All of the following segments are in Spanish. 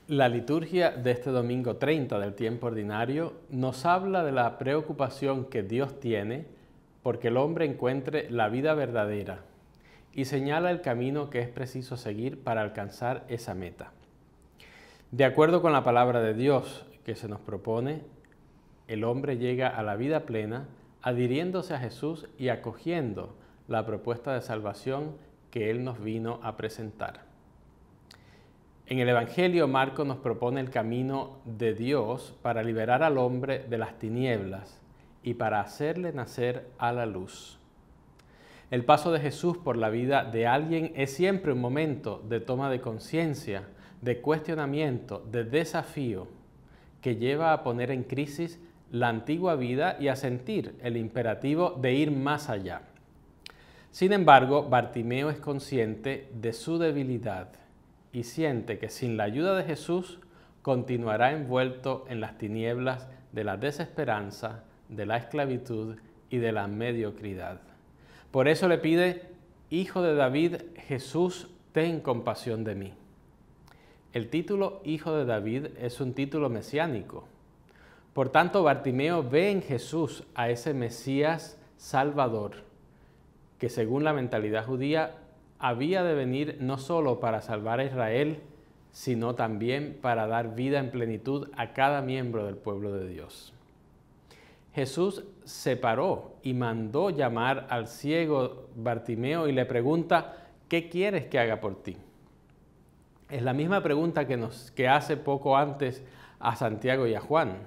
La liturgia de este domingo 30 del tiempo ordinario nos habla de la preocupación que Dios tiene porque el hombre encuentre la vida verdadera y señala el camino que es preciso seguir para alcanzar esa meta. De acuerdo con la palabra de Dios que se nos propone, el hombre llega a la vida plena adhiriéndose a Jesús y acogiendo la propuesta de salvación que Él nos vino a presentar. En el Evangelio, Marcos nos propone el camino de Dios para liberar al hombre de las tinieblas y para hacerle nacer a la luz. El paso de Jesús por la vida de alguien es siempre un momento de toma de conciencia, de cuestionamiento, de desafío, que lleva a poner en crisis la antigua vida y a sentir el imperativo de ir más allá. Sin embargo, Bartimeo es consciente de su debilidad y siente que sin la ayuda de Jesús continuará envuelto en las tinieblas de la desesperanza, de la esclavitud y de la mediocridad. Por eso le pide: Hijo de David, Jesús, ten compasión de mí. El título Hijo de David es un título mesiánico. Por tanto, Bartimeo ve en Jesús a ese Mesías Salvador, que según la mentalidad judía había de venir no solo para salvar a Israel, sino también para dar vida en plenitud a cada miembro del pueblo de Dios. Jesús se paró y mandó llamar al ciego Bartimeo y le pregunta: ¿qué quieres que haga por ti? Es la misma pregunta que hace poco antes a Santiago y a Juan.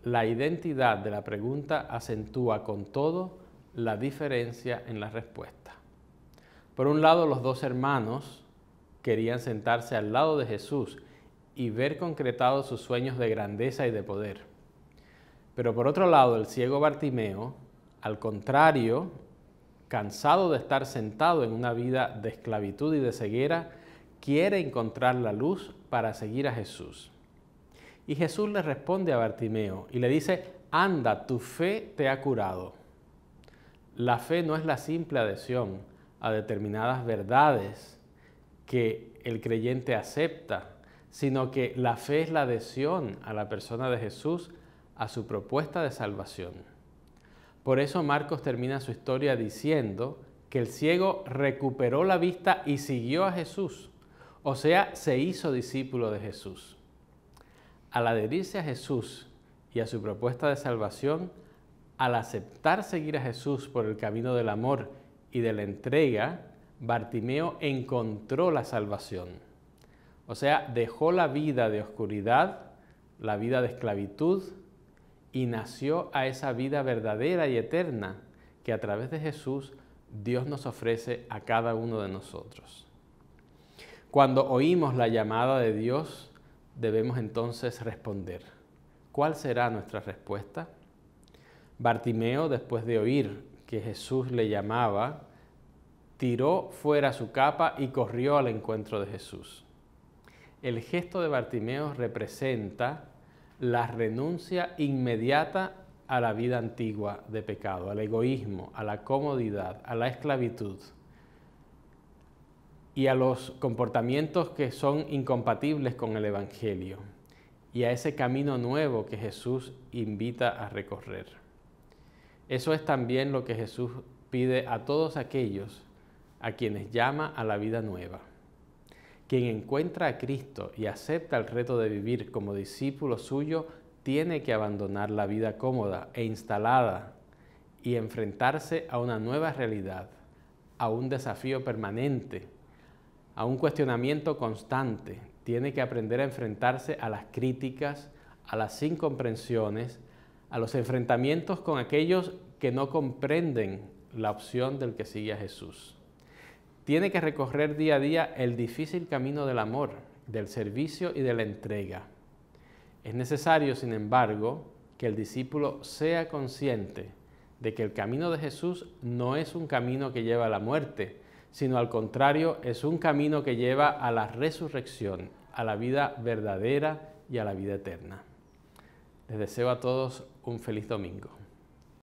La identidad de la pregunta acentúa con todo la diferencia en la respuesta. Por un lado, los dos hermanos querían sentarse al lado de Jesús y ver concretados sus sueños de grandeza y de poder. Pero por otro lado, el ciego Bartimeo, al contrario, cansado de estar sentado en una vida de esclavitud y de ceguera, quiere encontrar la luz para seguir a Jesús. Y Jesús le responde a Bartimeo y le dice: anda, tu fe te ha curado. La fe no es la simple adhesión a determinadas verdades que el creyente acepta, sino que la fe es la adhesión a la persona de Jesús, a su propuesta de salvación. Por eso Marcos termina su historia diciendo que el ciego recuperó la vista y siguió a Jesús, o sea, se hizo discípulo de Jesús. Al adherirse a Jesús y a su propuesta de salvación, al aceptar seguir a Jesús por el camino del amor y de la entrega, Bartimeo encontró la salvación. O sea, dejó la vida de oscuridad, la vida de esclavitud, y nació a esa vida verdadera y eterna que a través de Jesús Dios nos ofrece a cada uno de nosotros. Cuando oímos la llamada de Dios, debemos entonces responder. ¿Cuál será nuestra respuesta? Bartimeo, después de oír que Jesús le llamaba, tiró fuera su capa y corrió al encuentro de Jesús. El gesto de Bartimeo representa la renuncia inmediata a la vida antigua de pecado, al egoísmo, a la comodidad, a la esclavitud y a los comportamientos que son incompatibles con el Evangelio y a ese camino nuevo que Jesús invita a recorrer. Eso es también lo que Jesús pide a todos aquellos a quienes llama a la vida nueva. Quien encuentra a Cristo y acepta el reto de vivir como discípulo suyo, tiene que abandonar la vida cómoda e instalada y enfrentarse a una nueva realidad, a un desafío permanente, a un cuestionamiento constante. Tiene que aprender a enfrentarse a las críticas, a las incomprensiones, a los enfrentamientos con aquellos que no comprenden la opción del que sigue a Jesús. Tiene que recorrer día a día el difícil camino del amor, del servicio y de la entrega. Es necesario, sin embargo, que el discípulo sea consciente de que el camino de Jesús no es un camino que lleva a la muerte, sino al contrario, es un camino que lleva a la resurrección, a la vida verdadera y a la vida eterna. Les deseo a todos un feliz domingo.